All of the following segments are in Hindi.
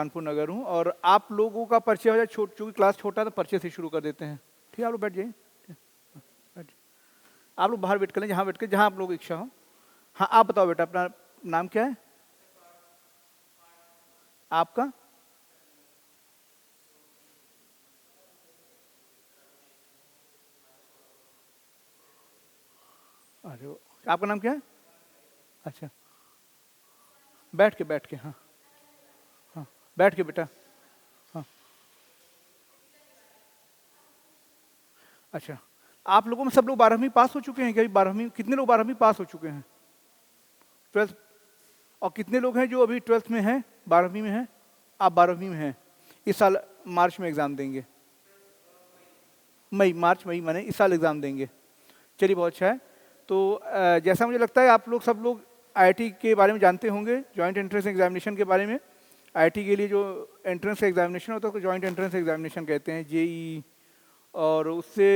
कानपुर नगर हूँ और आप लोगों का परिचय हो जाए, चूँकि क्लास छोटा है तो परिचय से शुरू कर देते हैं। ठीक है, आप लोग बैठ जाइए। बैठ जाइए। आप लोग बाहर वेट कर लें, जहाँ वेट कर, जहाँ आप लोग इच्छा हो। हाँ, आप बताओ बेटा, अपना नाम क्या है आपका? अरे आपका नाम क्या है? अच्छा, बैठ के हाँ। हाँ, बैठ के बेटा। हाँ, अच्छा। आप लोगों में सब लोग 12वीं पास हो चुके हैं क्या? 12वीं कितने लोग 12वीं पास हो चुके हैं? 12th? और कितने लोग हैं जो अभी 12th में हैं, 12वीं में हैं? आप 12वीं में हैं, इस साल मार्च में एग्ज़ाम देंगे। मई माने इस साल एग्ज़ाम देंगे। चलिए, बहुत अच्छा है। तो जैसा मुझे लगता है आप लोग सब लोग आईआईटी के बारे में जानते होंगे, जॉइंट एंट्रेंस एग्जामिनेशन के बारे में। आईआईटी के लिए जो एंट्रेंस एग्जामिनेशन होता है उसको जॉइंट एंट्रेंस एग्जामिनेशन कहते हैं, जेई। और उससे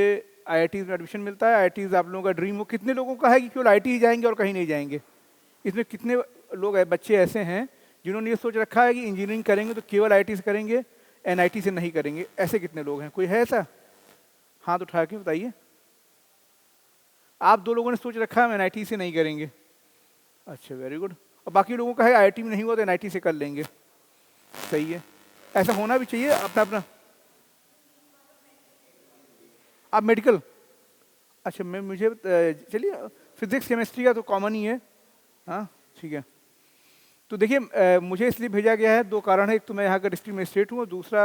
आईआईटी में एडमिशन मिलता है। आईआईटी आप लोगों का ड्रीम हो, कितने लोगों का है कि केवल आईआईटी ही जाएंगे और कहीं नहीं जाएंगे? इसमें कितने लोग बच्चे ऐसे हैं जिन्होंने ये सोच रखा है कि इंजीनियरिंग करेंगे तो केवल आईआईटी से करेंगे, एनआईटी से नहीं करेंगे? ऐसे कितने लोग हैं? कोई है ऐसा? हाथ उठा के बताइए। आप 2 लोगों ने सोच रखा है हम एनआईटी से नहीं करेंगे। अच्छा, वेरी गुड। और बाकी लोगों का है आईआईटी में नहीं हुआ तो एनआईटी से कर लेंगे। सही है, ऐसा होना भी चाहिए। अपना अपना। आप मेडिकल? अच्छा, मैं मुझे चलिए, फिजिक्स केमिस्ट्री का तो कॉमन ही है। हाँ, ठीक है। तो देखिए, मुझे इसलिए भेजा गया है, 2 कारण है। एक तो मैं यहाँ का डिस्ट्रिक्ट मजिस्ट्रेट हूँ और दूसरा,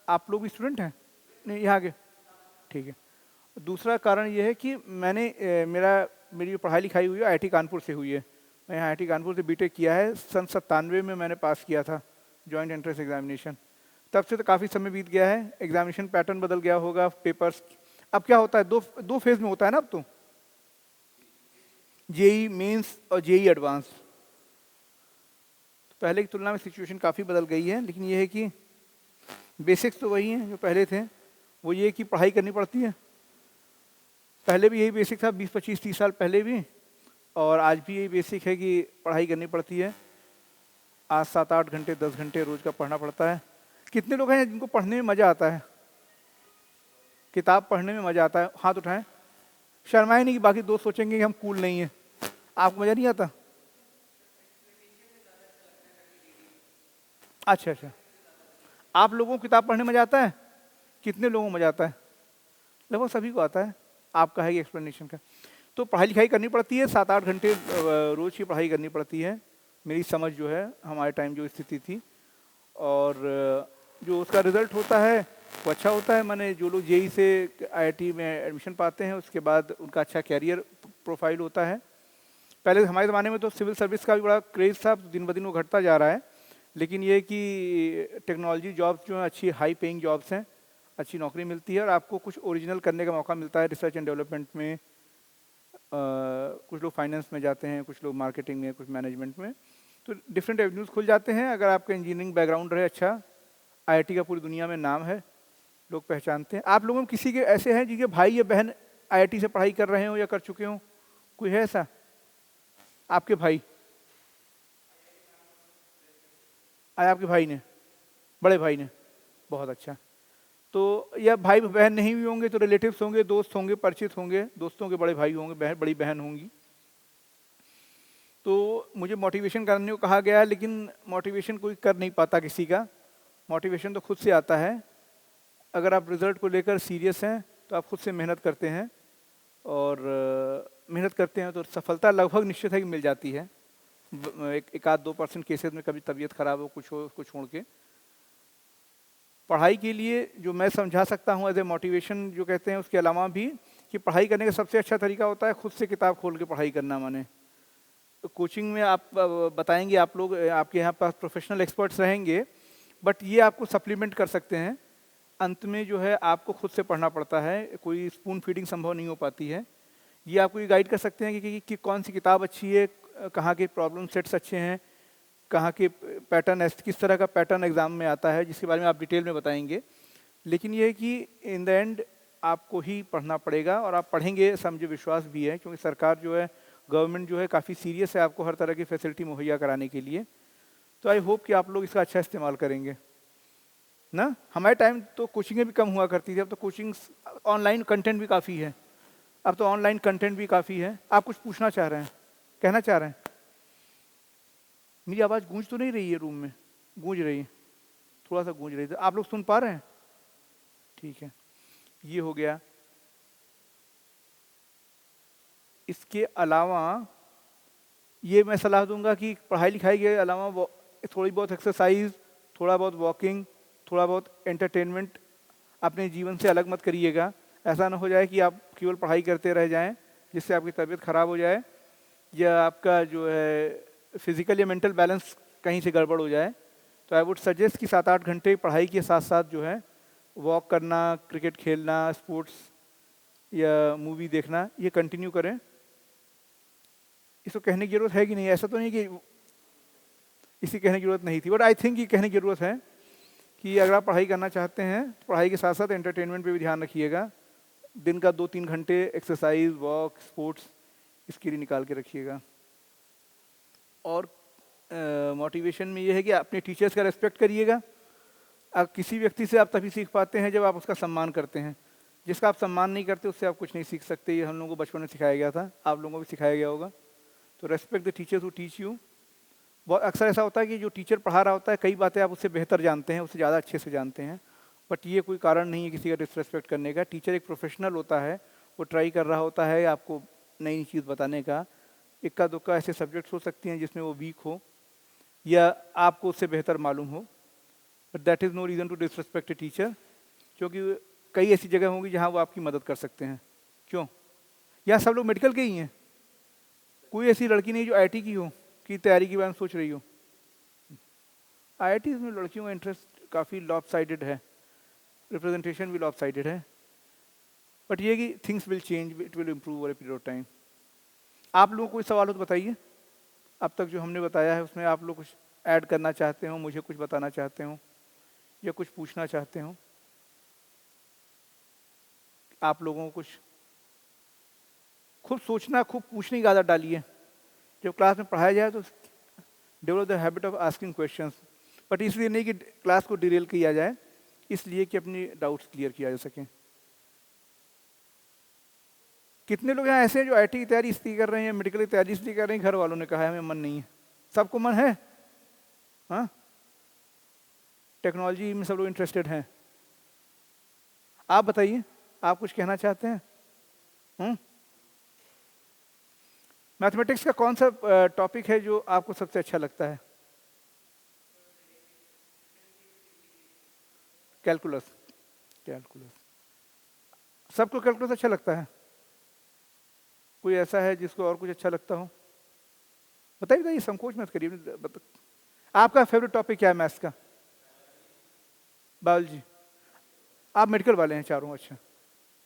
आप लोग भी स्टूडेंट हैं? नहीं, यहाँ के। ठीक है। दूसरा कारण ये है कि मेरी जो पढ़ाई लिखाई हुई है आईआईटी कानपुर से हुई है। मैं यहाँ आईआईटी कानपुर से बीटेक किया है, सन 97 में मैंने पास किया था जॉइंट एंट्रेंस एग्जामिनेशन। तब से तो काफ़ी समय बीत गया है, एग्जामिनेशन पैटर्न बदल गया होगा, पेपर्स। अब क्या होता है, दो फेज में होता है ना अब तो, जेई मेंस और जेई एडवांस। पहले की तुलना में सिचुएशन काफ़ी बदल गई है, लेकिन ये है कि बेसिक्स तो वही हैं जो पहले थे। वो ये कि पढ़ाई करनी पड़ती है। पहले भी यही बेसिक था, 20-25-30 साल पहले भी, और आज भी यही बेसिक है कि पढ़ाई करनी पड़ती है। आज 7-8 घंटे 10 घंटे रोज का पढ़ना पड़ता है। कितने लोग हैं जिनको पढ़ने में मज़ा आता है? किताब पढ़ने में मज़ा आता है? हाथ उठाएं। शर्माए नहीं कि बाकी दोस्त सोचेंगे कि हम कूल नहीं हैं। आपको मज़ा नहीं आता? अच्छा अच्छा, आप लोगों को किताब पढ़ने में मज़ा आता है? कितने लोगों को मज़ा आता है? लगभग सभी को आता है। आपका है ये एक्सप्लेनेशन का। तो पढ़ाई लिखाई करनी पड़ती है, 7-8 घंटे रोज़ की पढ़ाई करनी पड़ती है। मेरी समझ जो है, हमारे टाइम जो स्थिति थी, और जो उसका रिज़ल्ट होता है वो अच्छा होता है। माने जो लोग जेई से आईआईटी में एडमिशन पाते हैं उसके बाद उनका अच्छा कैरियर प्रोफाइल होता है। पहले हमारे ज़माने में तो सिविल सर्विस का भी बड़ा क्रेज़ था, दिन ब दिन वो घटता जा रहा है। लेकिन ये कि टेक्नोलॉजी जॉब्स जो हैं अच्छी हाई पेइंग जॉब्स हैं, अच्छी नौकरी मिलती है और आपको कुछ ओरिजिनल करने का मौका मिलता है रिसर्च एंड डेवलपमेंट में। कुछ लोग फाइनेंस में जाते हैं, कुछ लोग मार्केटिंग में, कुछ मैनेजमेंट में। तो डिफरेंट एवेन्यूज़ खुल जाते हैं अगर आपका इंजीनियरिंग बैकग्राउंड रहे अच्छा। आईआईटी का पूरी दुनिया में नाम है, लोग पहचानते हैं। आप लोगों में किसी के ऐसे हैं जिनके भाई या बहन आईआईटी से पढ़ाई कर रहे हो या कर चुके हों? कोई है ऐसा? आपके भाई? आया आपके भाई ने, बड़े भाई ने? बहुत अच्छा। तो या भाई बहन नहीं भी होंगे तो रिलेटिव्स होंगे, दोस्त होंगे, परिचित होंगे, दोस्तों के बड़े भाई होंगे, बड़ी बहन होंगी। तो मुझे मोटिवेशन करने को कहा गया है, लेकिन मोटिवेशन कोई कर नहीं पाता किसी का। मोटिवेशन तो खुद से आता है। अगर आप रिज़ल्ट को लेकर सीरियस हैं तो आप खुद से मेहनत करते हैं, और मेहनत करते हैं तो सफलता लगभग निश्चित है कि मिल जाती है। एक आध 2% केसेस में कभी तबीयत खराब हो, कुछ हो, उसको छोड़ के। पढ़ाई के लिए जो मैं समझा सकता हूँ एज ए मोटिवेशन जो कहते हैं, उसके अलावा भी कि पढ़ाई करने का सबसे अच्छा तरीका होता है खुद से किताब खोल के पढ़ाई करना। माने तो कोचिंग में आप बताएंगे, आप लोग आपके यहाँ पास प्रोफेशनल एक्सपर्ट्स रहेंगे, बट ये आपको सप्लीमेंट कर सकते हैं। अंत में जो है आपको खुद से पढ़ना पड़ता है, कोई स्पून फीडिंग संभव नहीं हो पाती है। ये आपको ये गाइड कर सकते हैं कि कौन सी किताब अच्छी है, कहाँ के प्रॉब्लम सेट्स अच्छे हैं, कहाँ के पैटर्न, किस तरह का पैटर्न एग्जाम में आता है, जिसके बारे में आप डिटेल में बताएंगे। लेकिन ये है कि इन द एंड आपको ही पढ़ना पड़ेगा, और आप पढ़ेंगे ऐसा मुझे विश्वास भी है, क्योंकि सरकार जो है, गवर्नमेंट जो है काफ़ी सीरियस है आपको हर तरह की फैसिलिटी मुहैया कराने के लिए। तो आई होप कि आप लोग इसका अच्छा इस्तेमाल करेंगे ना। हमारे टाइम तो कोचिंगें भी कम हुआ करती थी, अब तो कोचिंग ऑनलाइन कंटेंट भी काफ़ी है, अब तो ऑनलाइन कंटेंट भी काफ़ी है। आप कुछ पूछना चाह रहे हैं, कहना चाह रहे हैं? मेरी आवाज़ गूंज तो नहीं रही है रूम में? गूंज रही है, थोड़ा सा गूंज रही है। आप लोग सुन पा रहे हैं? ठीक है, ये हो गया। इसके अलावा ये मैं सलाह दूंगा कि पढ़ाई लिखाई के अलावा थोड़ी बहुत एक्सरसाइज, थोड़ा बहुत वॉकिंग, थोड़ा बहुत एंटरटेनमेंट अपने जीवन से अलग मत करिएगा। ऐसा ना हो जाए कि आप केवल पढ़ाई करते रह जाएं जिससे आपकी तबीयत खराब हो जाए या आपका जो है फिजिकल या मेंटल बैलेंस कहीं से गड़बड़ हो जाए। तो आई वुड सजेस्ट कि 7-8 घंटे पढ़ाई के साथ साथ जो है वॉक करना, क्रिकेट खेलना, स्पोर्ट्स या मूवी देखना, ये कंटिन्यू करें। इसको कहने की जरूरत है कि नहीं? ऐसा तो नहीं कि इसी कहने की जरूरत नहीं थी, बट आई थिंक ये कहने की जरूरत है कि अगर आप पढ़ाई करना चाहते हैं तो पढ़ाई के साथ साथ एंटरटेनमेंट पे भी ध्यान रखिएगा। दिन का 2-3 घंटे एक्सरसाइज, वॉक, स्पोर्ट्स इसके लिए निकाल के रखिएगा। और मोटिवेशन में ये है कि अपने टीचर्स का रेस्पेक्ट करिएगा। किसी व्यक्ति से आप तभी सीख पाते हैं जब आप उसका सम्मान करते हैं। जिसका आप सम्मान नहीं करते उससे आप कुछ नहीं सीख सकते। ये हम लोगों को बचपन में सिखाया गया था, आप लोगों को भी सिखाया गया होगा। तो respect the teachers who teach you. बहुत अक्सर ऐसा होता है कि जो टीचर पढ़ा रहा होता है कई बातें आप उससे बेहतर जानते हैं, उससे ज़्यादा अच्छे से जानते हैं, बट ये कोई कारण नहीं है किसी का डिसरेस्पेक्ट करने का। टीचर एक प्रोफेशनल होता है, वो ट्राई कर रहा होता है आपको नई नई चीज़ बताने का। इक्का दुक्का ऐसे सब्जेक्ट्स हो सकती हैं जिसमें वो वीक हो या आपको उससे बेहतर मालूम हो, but that is no reason to disrespect a teacher. क्योंकि कई ऐसी जगह होंगी जहाँ वो आपकी मदद कर सकते हैं। क्यों? यहाँ सब लोग मेडिकल के ही हैं, कोई ऐसी लड़की नहीं जो आईआईटी की हो की तैयारी के बारे में सोच रही हो। आईआईटी में लड़कियों का इंटरेस्ट काफ़ी लॉपसाइडेड है, रिप्रेजेंटेशन भी लॉपसाइडेड है, बट ये कि things will change, it will improve over a period of time. आप लोगों को कोई सवाल हो तो बताइए। अब तक जो हमने बताया है उसमें आप लोग कुछ ऐड करना चाहते हो, मुझे कुछ बताना चाहते हो या कुछ पूछना चाहते हो? आप लोगों को कुछ खूब सोचना, खूब पूछने की आदत डालिए। जब क्लास में पढ़ाया जाए तो develop the habit of asking questions, but इसलिए नहीं कि क्लास को डिरेल किया जाए, इसलिए कि अपनी डाउट्स क्लियर किया जा सके। कितने लोग यहाँ ऐसे हैं जो आईआईटी की तैयारी इसलिए कर रहे हैं, मेडिकल की तैयारी इसलिए कर रहे हैं, घर वालों ने कहा है, हमें मन नहीं है? सबको मन है? हाँ, टेक्नोलॉजी में सब लोग इंटरेस्टेड हैं। आप बताइए, आप कुछ कहना चाहते हैं? मैथमेटिक्स का कौन सा टॉपिक है जो आपको सबसे अच्छा लगता है? कैलकुलस। कैलकुलस सबको कैलकुलस अच्छा लगता है? कोई ऐसा है जिसको और कुछ अच्छा लगता हो? बताइए बताइए, संकोच मत करिए। आपका फेवरेट टॉपिक क्या है मैथ्स का? बायोलॉजी। आप मेडिकल वाले हैं चारों? अच्छा,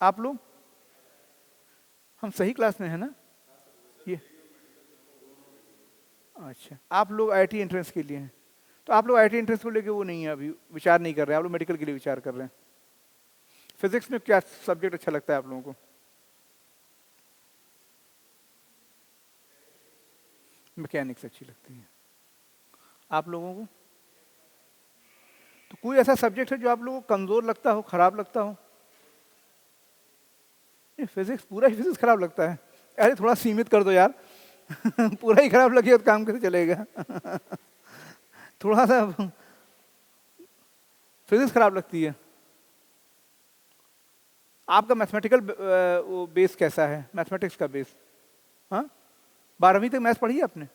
आप लोग? हम सही क्लास में हैं ना ये? अच्छा, आप लोग आईआईटी एंट्रेंस के लिए हैं, तो आप लोग आईआईटी एंट्रेंस को लेके वो नहीं है, अभी विचार नहीं कर रहे हैं, आप लोग मेडिकल के लिए विचार कर रहे हैं। फिजिक्स में क्या सब्जेक्ट अच्छा लगता है आप लोगों को? मैकेनिक्स अच्छी लगती है। आप लोगों को? तो कोई ऐसा सब्जेक्ट है जो आप लोगों को कमजोर लगता हो, खराब लगता हो? नहीं, फिजिक्स पूरा ही फिजिक्स खराब लगता है? अरे थोड़ा सीमित कर दो यार। पूरा ही खराब लगे तो काम कैसे चलेगा? थोड़ा सा फिजिक्स खराब लगती है। आपका मैथमेटिकल बेस कैसा है? मैथमेटिक्स का बेस? हाँ, 12वीं तक मैथ्स पढ़ी है आपने?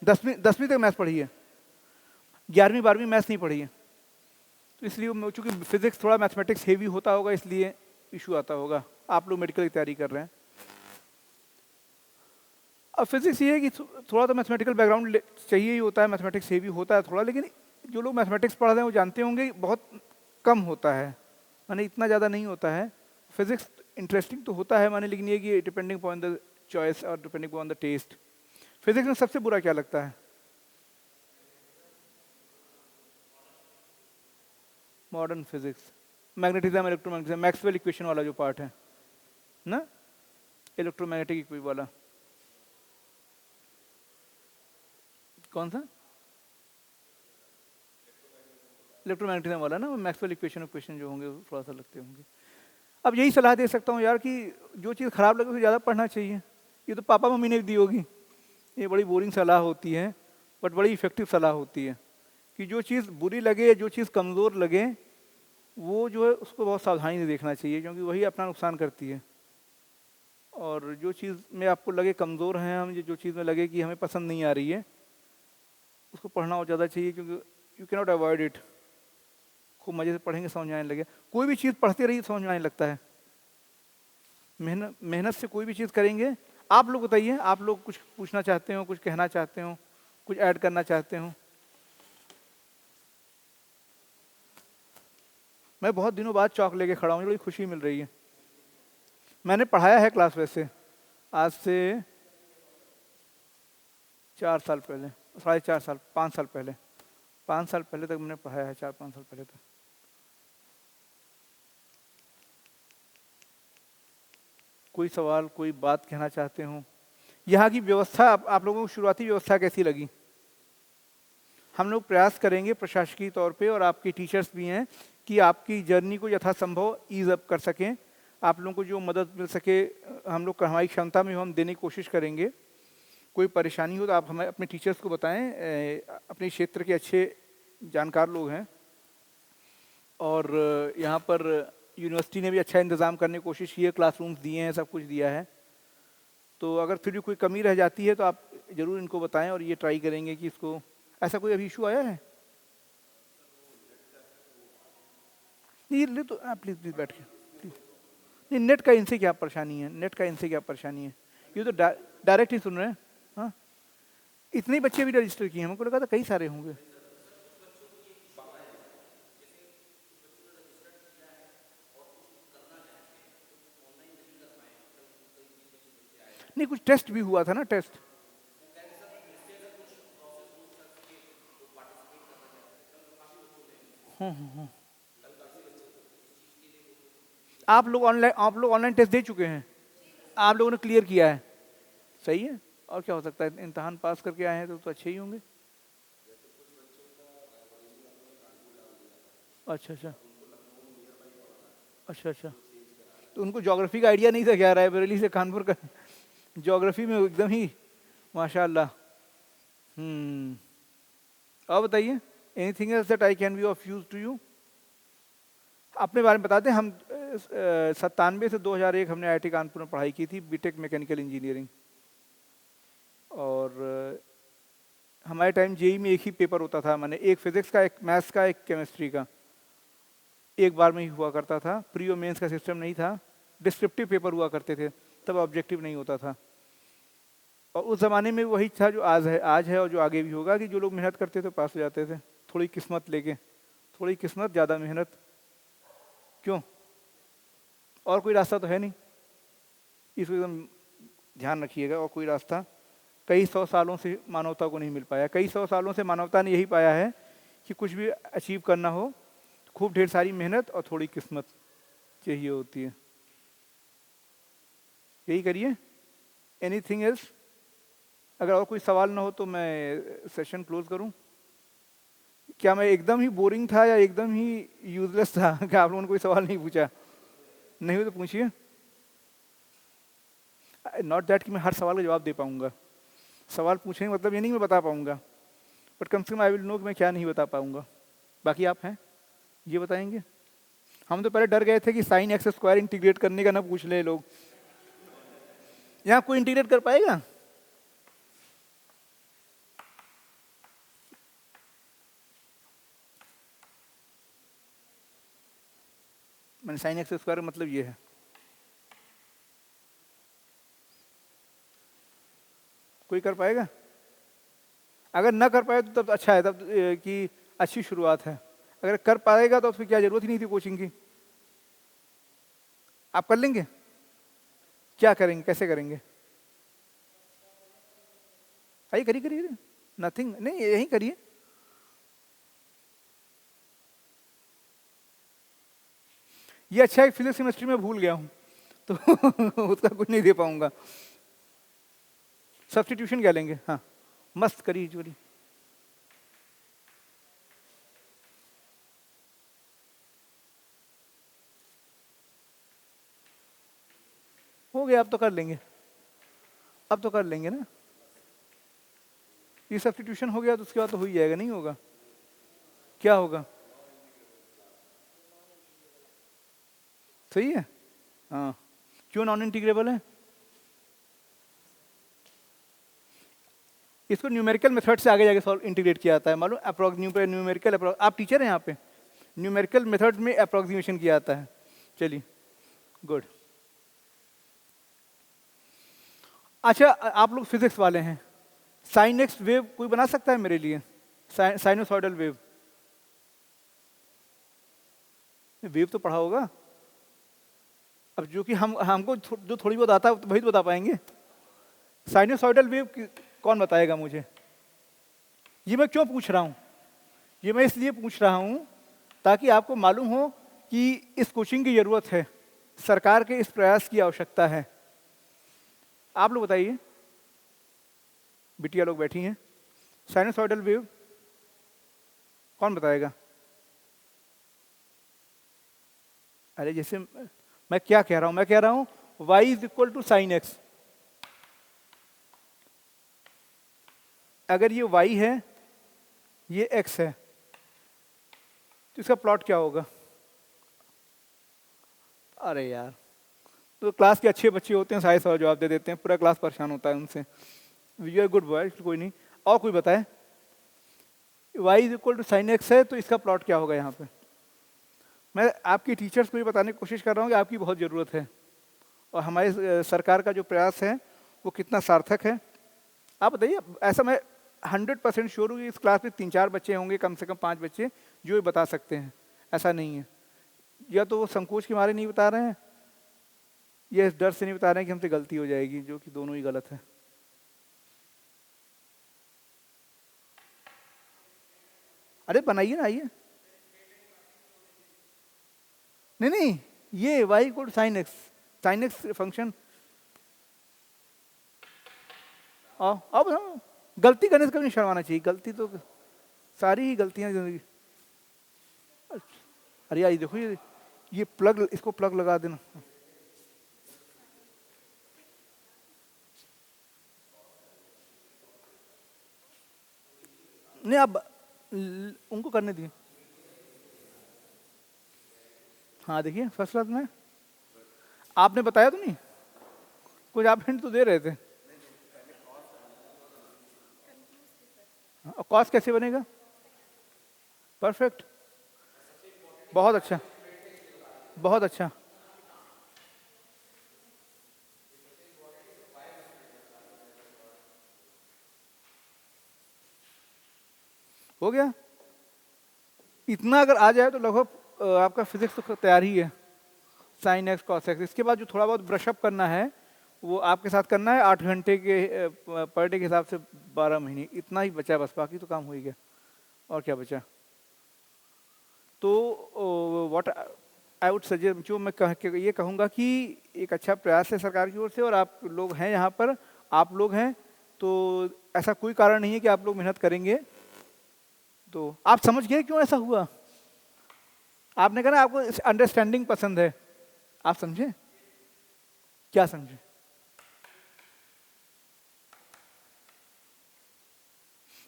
10वीं तक मैथ्स पढ़ी है? 11वीं 12वीं मैथ्स नहीं पढ़ी है? तो इसलिए चूंकि फिजिक्स थोड़ा मैथमेटिक्स हेवी होता होगा इसलिए इशू आता होगा। आप लोग मेडिकल की तैयारी कर रहे हैं। अब फिजिक्स ये है कि थोड़ा तो मैथमेटिकल बैकग्राउंड चाहिए ही होता है, मैथमेटिक्स हेवी होता है थोड़ा, लेकिन जो लोग मैथमेटिक्स पढ़ रहे हैं वो जानते होंगे बहुत कम होता है, माने इतना ज़्यादा नहीं होता है। फिजिक्स इंटरेस्टिंग तो होता है माने, लेकिन ये कि डिपेंडिंग अपॉन द चॉइस और depending upon the test. Physics में सबसे बुरा क्या लगता है? Modern physics, magnetism, electromagnetism, Maxwell equation वाला जो पार्ट है ना, इलेक्ट्रोमैग्नेटिक इक्वेशन वाला। कौन सा? इलेक्ट्रोमैग्नेटिज्म वाला ना, मैक्सवेल इक्वेशन जो होंगे थोड़ा सा लगते होंगे। अब यही सलाह दे सकता हूँ यार कि जो चीज़ खराब लगे उसे ज़्यादा पढ़ना चाहिए। ये तो पापा मम्मी ने दी होगी, ये बड़ी बोरिंग सलाह होती है बट बड़ी इफेक्टिव सलाह होती है कि जो चीज़ बुरी लगे, जो चीज़ कमज़ोर लगे, वो जो है उसको बहुत सावधानी से देखना चाहिए, क्योंकि वही अपना नुकसान करती है। और जो चीज़ में आपको लगे कमज़ोर हैं हम, जो चीज़ में लगे कि हमें पसंद नहीं आ रही है, उसको पढ़ना और ज़्यादा चाहिए, क्योंकि you can not avoid it. खूब मज़े से पढ़ेंगे, समझ में आने लगे। कोई भी चीज़ पढ़ते रहिए समझ में आने लगता है। मेहनत से कोई भी चीज़ करेंगे। आप लोग बताइए, आप लोग कुछ पूछना चाहते हो, कुछ कहना चाहते हो, कुछ ऐड करना चाहते हो? मैं बहुत दिनों बाद चौक लेके खड़ा हूँ, बड़ी खुशी मिल रही है। मैंने पढ़ाया है क्लास वैसे आज से 4 साल पहले, 4.5 साल, 5 साल पहले, 5 साल पहले तक मैंने पढ़ाया है, 4-5 साल पहले तक। कोई सवाल, कोई बात कहना चाहते हो? यहाँ की व्यवस्था, आप लोगों को शुरुआती व्यवस्था कैसी लगी? हम लोग प्रयास करेंगे प्रशासकीय तौर पे, और आपके टीचर्स भी हैं, कि आपकी जर्नी को यथासंभव ईज अप कर सकें। आप लोगों को जो मदद मिल सके हम लोग हमारी क्षमता में हम देने की कोशिश करेंगे। कोई परेशानी हो तो आप हमें अपने टीचर्स को बताएं, अपने क्षेत्र के अच्छे जानकार लोग हैं, और यहाँ पर यूनिवर्सिटी ने भी अच्छा इंतज़ाम करने की कोशिश की है, क्लासरूम्स दिए हैं, सब कुछ दिया है। तो अगर फिर भी कोई कमी रह जाती है तो आप ज़रूर इनको बताएं, और ये ट्राई करेंगे कि इसको। ऐसा कोई अभी इशू आया है? नहीं ले तो आप प्लीज़ प्लीज़ बैठ के प्लीज़। नहीं, नेट का इनसे क्या परेशानी है? नेट का इनसे क्या परेशानी है? ये तो डायरेक्ट ही सुन रहे हैं। हाँ, इतने बच्चे भी रजिस्टर किए हैं, हमको लगा था कई सारे होंगे। नहीं, कुछ टेस्ट भी हुआ था ना, टेस्ट। आप लोग ऑनलाइन टेस्ट दे चुके हैं, आप लोगों ने क्लियर किया है, सही है। और क्या हो सकता है, इम्तहान पास करके आए हैं तो अच्छे ही होंगे। अच्छा अच्छा अच्छा अच्छा। तो उनको ज्योग्राफी का आइडिया नहीं था क्या, रायबरेली से कानपुर का ज्योग्राफी में एकदम ही माशाल्लाह। और बताइए, anything else that I can be of use to you? अपने बारे में बताते हैं। हम 97 से 2001 हमने आईआईटी कानपुर में पढ़ाई की थी, बीटेक मैकेनिकल इंजीनियरिंग। और हमारे टाइम जेई में एक ही पेपर होता था, मैंने एक फिजिक्स का, एक मैथ्स का, एक केमिस्ट्री का, एक बार में ही हुआ करता था। प्री और मेंस का सिस्टम नहीं था, डिस्क्रिप्टिव पेपर हुआ करते थे, तब ऑब्जेक्टिव नहीं होता था। और उस ज़माने में वही था जो आज है और जो आगे भी होगा, कि जो लोग मेहनत करते थे पास हो जाते थे, थोड़ी किस्मत लेके। थोड़ी किस्मत, ज़्यादा मेहनत। क्यों? और कोई रास्ता तो है नहीं, इसको एकदम ध्यान रखिएगा। और कोई रास्ता कई 100 सालों से मानवता को नहीं मिल पाया। कई 100 सालों से मानवता ने यही पाया है कि कुछ भी अचीव करना हो, खूब ढेर सारी मेहनत और थोड़ी किस्मत चाहिए होती है। यही करिए। Anything else? अगर और कोई सवाल ना हो तो मैं सेशन क्लोज करूं। क्या मैं एकदम ही बोरिंग था या एकदम ही यूजलेस था कि आप लोगों ने कोई सवाल नहीं पूछा? नहीं हो तो पूछिए। नॉट दैट कि मैं हर सवाल का जवाब दे पाऊंगा। सवाल पूछने का मतलब ये नहीं मैं बता पाऊंगा, बट कम से कम आई विल नो कि मैं क्या नहीं बता पाऊंगा। बाकी आप हैं, ये बताएंगे। हम तो पहले डर गए थे कि साइन एक्स स्क्वायर इंटीग्रेट करने का ना पूछ ले लोग। यहाँ कोई इंटीग्रेट कर पाएगा? मैंने साइन एक्स स्क्वायर का मतलब ये है। कोई कर पाएगा? अगर ना कर पाए तो तब अच्छा है, तब कि अच्छी शुरुआत है। अगर कर पाएगा तो फिर क्या जरूरत ही नहीं थी कोचिंग की। आप कर लेंगे? क्या करेंगे, कैसे करेंगे? आइए करिए करिए, नथिंग नहीं, यही करिए। ये अच्छा है, फिजिक्स केमिस्ट्री में भूल गया हूं तो उसका कुछ नहीं दे पाऊंगा। सब्स्टिट्यूशन क्या लेंगे? हाँ, मस्त करिए चोरी। हो गया, अब तो कर लेंगे, अब तो कर लेंगे ना। ये सब्स्टिट्यूशन हो गया तो उसके बाद तो हो ही जाएगा, नहीं होगा? क्या होगा? सही है। हाँ, क्यों नॉन इंटीग्रेबल है? इसको न्यूमेरिकल मेथड से आगे जाके सॉल्व इंटीग्रेट किया जाता है, मालूम? न्यूमेरिकल, आप टीचर हैं यहाँ पे, न्यूमेरिकल मेथड में अप्रोक्सीमेशन किया जाता है। चलिए, गुड। अच्छा, आप लोग फिजिक्स वाले हैं, साइन एक्स वेव कोई बना सकता है मेरे लिए? साइनोसॉइडल वेव, वेव तो पढ़ा होगा। अब जो कि हमको जो थोड़ी बहुत आता है वही तो बता पाएंगे। साइनोसॉइडल वेव कौन बताएगा मुझे? ये मैं क्यों पूछ रहा हूँ? ये मैं इसलिए पूछ रहा हूँ ताकि आपको मालूम हो कि इस कोचिंग की जरूरत है, सरकार के इस प्रयास की आवश्यकता है। आप लोग बताइए, बिटिया लोग बैठी हैं, साइनोसॉइडल वेव कौन बताएगा? अरे जैसे मैं क्या कह रहा हूं, मैं कह रहा हूं y is equal to sine x. अगर ये y है, ये x है, तो इसका प्लॉट क्या होगा? अरे यार, तो क्लास के अच्छे बच्चे होते हैं, सारे सवाल जवाब दे देते हैं, पूरा क्लास परेशान होता है उनसे। यू आर गुड बॉय, कोई नहीं। और कोई बताए? y is equal to sine x है, तो इसका प्लॉट क्या होगा यहाँ पे? मैं आपकी टीचर्स को ये बताने की कोशिश कर रहा हूँ कि आपकी बहुत ज़रूरत है, और हमारे सरकार का जो प्रयास है वो कितना सार्थक है। आप बताइए। ऐसा मैं 100% श्योर हूँ कि इस क्लास में 3-4 बच्चे होंगे, कम से कम 5 बच्चे, जो ये बता सकते हैं। ऐसा नहीं है, या तो वो संकोच के मारे नहीं बता रहे हैं, या इस डर से नहीं बता रहे हैं कि हमसे गलती हो जाएगी, जो कि दोनों ही गलत है। अरे बनाइए ना, आइए। नहीं, ये y equal to sine x function. अब गलती करने से कभी नहीं शर्माना चाहिए, गलती तो सारी ही गलतियां जिंदगी। अरे यार, ये देखो, ये प्लग, इसको प्लग लगा देना। नहीं, अब उनको करने दिए। हाँ देखिए, फर्स्ट क्लास में आपने बताया तो नहीं कुछ? आप हिंट तो दे रहे थे। कॉस कैसे बनेगा? परफेक्ट, बहुत अच्छा, बहुत अच्छा। हो गया। इतना अगर आ जाए तो लगभग आपका फिजिक्स तो तैयार ही है। साइन एक्स कॉस एक्स, इसके बाद जो थोड़ा बहुत ब्रशअप करना है वो आपके साथ करना है। 8 घंटे के पर डे के हिसाब से 12 महीने, इतना ही बचा बस, बाकी तो काम हो ही गया। और क्या बचा? तो व्हाट आई वुड सजेस्ट, जो मैं ये कहूँगा कि एक अच्छा प्रयास है सरकार की ओर से, और आप लोग हैं यहाँ पर, आप लोग हैं तो ऐसा कोई कारण नहीं है कि आप लोग मेहनत करेंगे। तो आप समझ गए क्यों ऐसा हुआ? आपने कहा ना आपको अंडरस्टैंडिंग पसंद है, आप समझे? क्या समझे?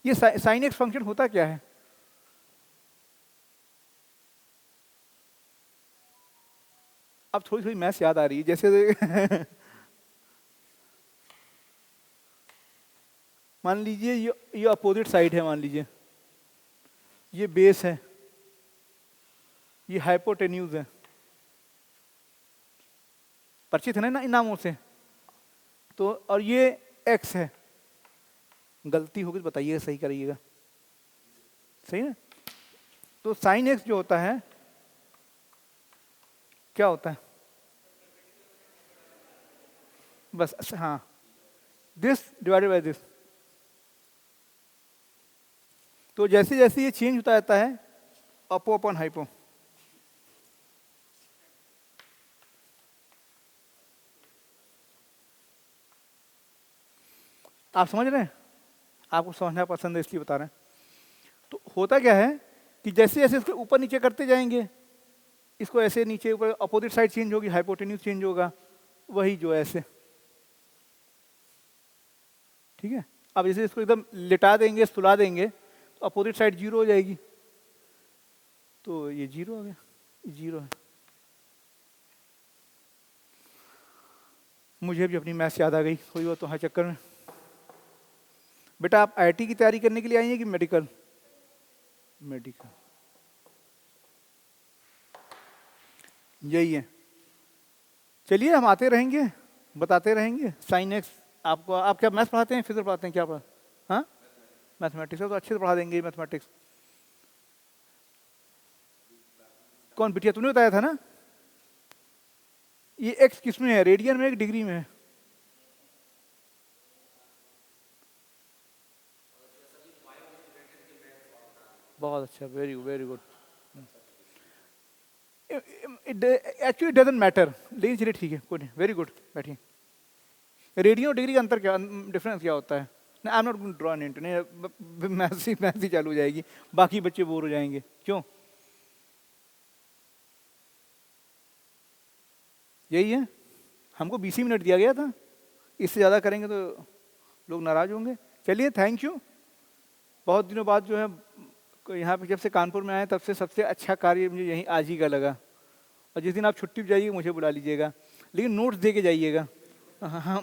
ये साइन एक्स फंक्शन होता क्या है? अब थोड़ी थोड़ी मैथ्स याद आ रही है, जैसे मान लीजिए ये अपोजिट साइड है, मान लीजिए ये बेस है, ये हाइपोटेन्यूज है। परिचित है ना इन नामों से? तो और ये एक्स है। गलती होगी तो बताइएगा, सही करिएगा, सही ना? तो साइन एक्स जो होता है, क्या होता है? बस, हाँ, दिस डिवाइडेड बाय दिस। तो जैसे जैसे ये चेंज होता रहता है, अपो अपॉन हाइपो। आप समझ रहे हैं? आपको समझना पसंद है इसलिए बता रहे हैं। तो होता क्या है कि जैसे जैसे इसको ऊपर नीचे करते जाएंगे, इसको ऐसे नीचे ऊपर, अपोजिट साइड चेंज होगी, हाइपोटेन्यूज चेंज होगा, वही जो ऐसे, ठीक है। अब जैसे इसको एकदम लिटा देंगे, सुला देंगे, तो अपोजिट साइड जीरो हो जाएगी, तो ये जीरो हो गया, जीरो है। मुझे भी अपनी मैथ्स याद आ गई, कोई वो तो हर चक्कर में। बेटा आप आईआईटी की तैयारी करने के लिए आई हैं कि मेडिकल? मेडिकल, यही है। चलिए हम आते रहेंगे, बताते रहेंगे। साइन एक्स आपको, आप क्या मैथ्स पढ़ाते हैं, फिजिक्स पढ़ाते हैं, क्या पढ़ा? हाँ, मैथमेटिक्स है, तो अच्छे से पढ़ा देंगे मैथमेटिक्स। कौन बिटिया, तूने बताया था ना? ये एक्स किस में है, रेडियन में, एक डिग्री में है? बहुत अच्छा, very very good. Actually doesn't matter, लेकिन चलिए ठीक है, कोई नहीं, वेरी गुड। बैठिए। रेडियन और डिग्री का अंतर क्या, डिफरेंस क्या होता है? I am not going to draw an into, नहीं मैथ्स ही चालू हो जाएगी, बाकी बच्चे बोर हो जाएंगे। क्यों? यही है, हमको 20 मिनट दिया गया था, इससे ज़्यादा करेंगे तो लोग नाराज होंगे। चलिए, थैंक यू। बहुत दिनों बाद जो है यहाँ पे, जब से कानपुर में आए तब से सबसे अच्छा कार्य मुझे यहीं आज ही का लगा। और जिस दिन आप छुट्टी पे जाइए मुझे बुला लीजिएगा, लेकिन नोट्स दे के जाइएगा। हाँ हाँ,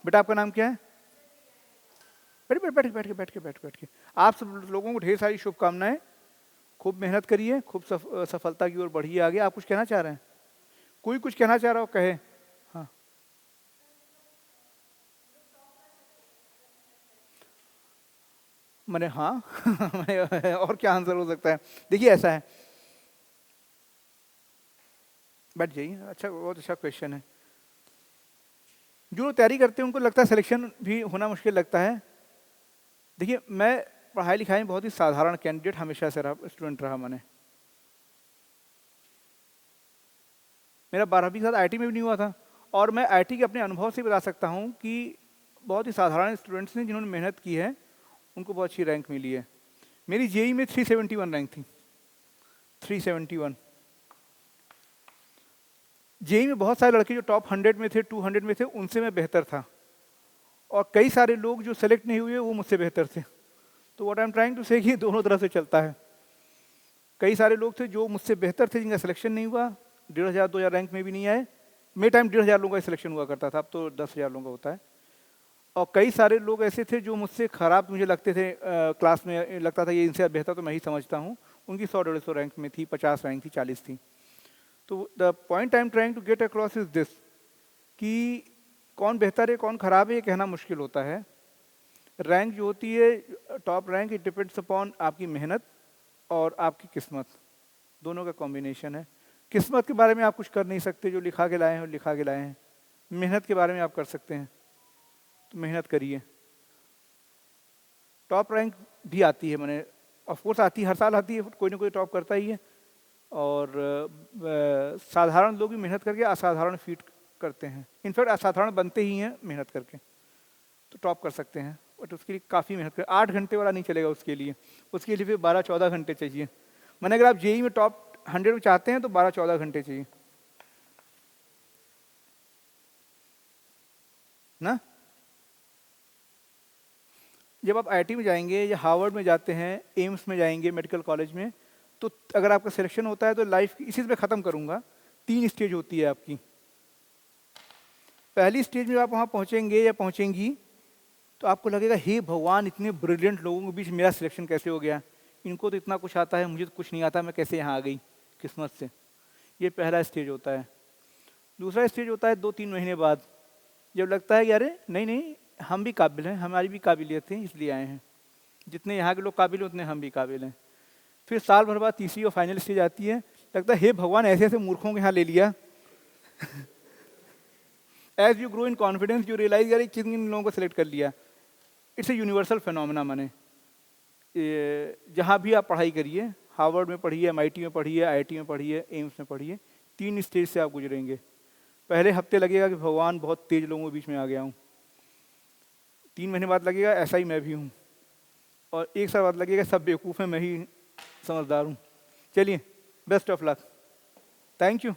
बेटा आपका नाम क्या है? बैठ बैठ बैठ बैठ के बैठ के बैठ बैठ के। आप सब लोगों को ढेर सारी शुभकामनाएं, खूब मेहनत करिए, खूब सफलता की ओर बढ़िए आगे। आप कुछ कहना चाह रहे हैं? कोई कुछ कहना चाह रहा हो कहे। हाँ, मैंने हाँ और क्या आंसर हो सकता है? देखिए ऐसा है, बैठ जाइए। अच्छा, बहुत अच्छा क्वेश्चन है। जो तैयारी करते हैं उनको लगता है सिलेक्शन भी होना मुश्किल लगता है। देखिए, मैं पढ़ाई लिखाई में बहुत ही साधारण कैंडिडेट हमेशा से रहा, स्टूडेंट रहा। मेरा 12वीं के साथ आईआईटी में भी नहीं हुआ था, और मैं आईआईटी के अपने अनुभव से बता सकता हूँ कि बहुत ही साधारण स्टूडेंट्स ने जिन्होंने मेहनत की है उनको बहुत अच्छी रैंक मिली है। मेरी जेई में 371 रैंक थी, 371। जेई में बहुत सारे लड़के जो टॉप 100 में थे, 200 में थे, उनसे मैं बेहतर था, और कई सारे लोग जो सेलेक्ट नहीं हुए वो मुझसे बेहतर थे। तो what I am trying to say कि दोनों तरह से चलता है। कई सारे लोग थे जो मुझसे बेहतर थे, जिनका सिलेक्शन नहीं हुआ, 1500 2000 रैंक में भी नहीं आए। मेरे टाइम 1500 लोगों का सिलेक्शन हुआ करता था, अब तो 10,000 लोगों का होता है। और कई सारे लोग ऐसे थे जो मुझसे खराब मुझे लगते थे, क्लास में लगता था ये इनसे बेहतर तो मैं ही समझता हूँ, उनकी 100-150 रैंक में थी, 50 रैंक थी, 40 थी। तो the point I am trying to get across is this, कि कौन बेहतर है कौन खराब है ये कहना मुश्किल होता है। रैंक जो होती है, top rank, it depends upon आपकी मेहनत और आपकी किस्मत, दोनों का कॉम्बिनेशन है। किस्मत के बारे में आप कुछ कर नहीं सकते, जो लिखा के लाए हैं वो लिखा के लाए हैं। मेहनत के बारे में आप कर सकते हैं, तो मेहनत करिए। टॉप रैंक भी आती है, मैंने ऑफकोर्स आती है, हर साल आती है, कोई ना कोई टॉप करता ही है। और साधारण लोग भी मेहनत करके असाधारण फीट करते हैं, इनफैक्ट असाधारण बनते ही हैं मेहनत करके, तो टॉप कर सकते हैं। बट उसके लिए काफ़ी मेहनत कर, 8 घंटे वाला नहीं चलेगा उसके लिए फिर 12-14 घंटे चाहिए। मैंने, अगर आप जेई में टॉप 100 में चाहते हैं तो 12-14 घंटे चाहिए ना। जब आप आईआईटी में जाएंगे या हार्वर्ड में जाते हैं, एम्स में जाएंगे, मेडिकल कॉलेज में, तो अगर आपका सिलेक्शन होता है तो लाइफ इसी से ख़त्म करूँगा, 3 स्टेज होती है आपकी। पहली स्टेज में आप वहाँ पहुँचेंगे या पहुँचेंगी तो आपको लगेगा, हे भगवान, इतने ब्रिलियंट लोगों के बीच मेरा सिलेक्शन कैसे हो गया, इनको तो इतना कुछ आता है, मुझे तो कुछ नहीं आता, मैं कैसे यहाँ आ गई किस्मत से। ये पहला स्टेज होता है। दूसरा स्टेज होता है 2-3 महीने बाद, जब लगता है कि अरे नहीं नहीं, हम भी काबिल हैं, हमारी भी काबिलियत है, इसलिए आए हैं, जितने यहाँ के लोग काबिल हैं उतने हम भी काबिल हैं। फिर साल भर बाद तीसरी और फाइनल स्टेज आती है, लगता है हे भगवान, ऐसे ऐसे मूर्खों के यहाँ ले लिया। As you grow in confidence you realise, यार किन लोगों को सिलेक्ट कर लिया। It's a universal phenomena. माने जहाँ भी आप पढ़ाई करिए, हार्वर्ड में पढ़िए, एमआईटी में पढ़िए, आईआईटी में पढ़िए, एम्स में पढ़िए, 3 स्टेज से आप गुजरेंगे। पहले हफ्ते लगेगा कि भगवान बहुत तेज लोगों के बीच में आ गया हूँ, 3 महीने बाद लगेगा ऐसा ही मैं भी हूँ, और 1 साल बाद लगेगा सब बेवकूफ़ हैं, मैं ही समझदार हूँ। चलिए, best of luck, thank you.